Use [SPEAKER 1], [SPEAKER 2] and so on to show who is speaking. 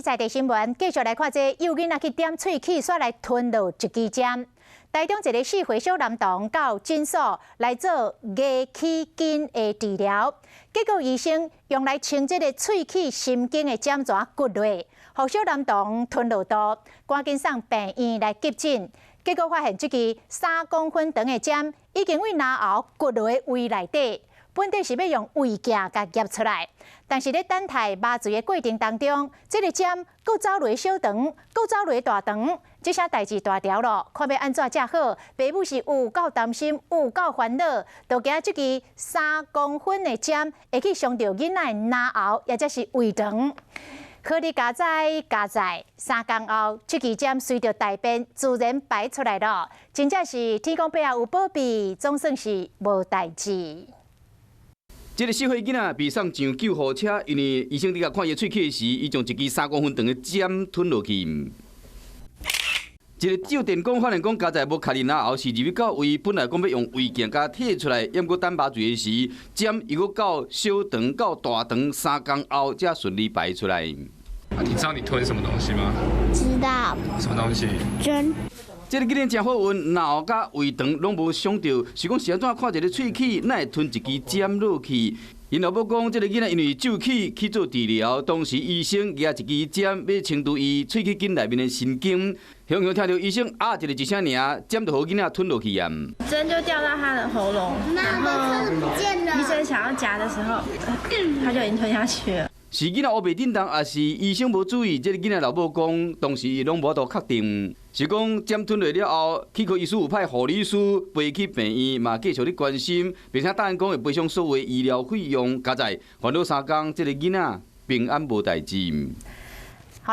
[SPEAKER 1] 在地新闻继续来看这幼囡仔去点喙齿，煞来吞落一支针。台中一个4岁小男童到诊所来做牙齿根的治疗，结果医生用来清这个喙齿神经的针线割落，互小男童吞落肚，赶紧送病院来急诊。结果发现这支3公分长的针已经为牙喉割落的胃内底。 本底是要用胃镜甲夹出来，但是咧等待麻醉的过程当中，这个针搁走落小肠，搁走落大肠，这些代志大条咯，看要安怎才好？爸母是有够担心，有够烦恼，就惊这支3公分的针会去伤到囡仔的牙喉，或者是胃肠。 好哩加载3天后，这支针随着大便自然排出来了，真正是天公伯爷有保庇，总算是无代志。
[SPEAKER 2] 这个4岁囡仔被送上救护车，因为医生伫甲看伊喙齿的时，伊将一支3公分长的针吞落去。一个照电工发现讲，家在无卡哩牙喉是入去到胃，本来讲要用胃镜甲摕出来，抑过等麻醉的时，针又搁到小肠到大肠3天后才顺利排出来。
[SPEAKER 3] 你知道你吞什么东西吗？
[SPEAKER 4] 知道。
[SPEAKER 3] 什么东西？
[SPEAKER 4] 针。
[SPEAKER 2] 这个囡仔真好运，牙喉甲胃肠拢无伤到，是讲是安怎看一个喙齿，哪会吞一支针落去？因老母讲，这个囡仔因为蛀齿去做治疗，当时医生举一支针要清除伊喙齿根内面的神经，雄雄听到医生一个一声尔，针就互囡仔吞落去啊。
[SPEAKER 5] 针就掉到他的喉咙，然后医生想要夹的时候，他就已经吞下去了。
[SPEAKER 2] 是囡仔乌白叮当，还是医生无注意？这个囡仔老母讲，当时伊拢无法度确定，是讲针吞落了后，去科医师有派护理师陪去病院，嘛继续咧关心，并且答应讲会赔偿所有医疗费用。加在烦恼3天，这个囡仔平安无代志。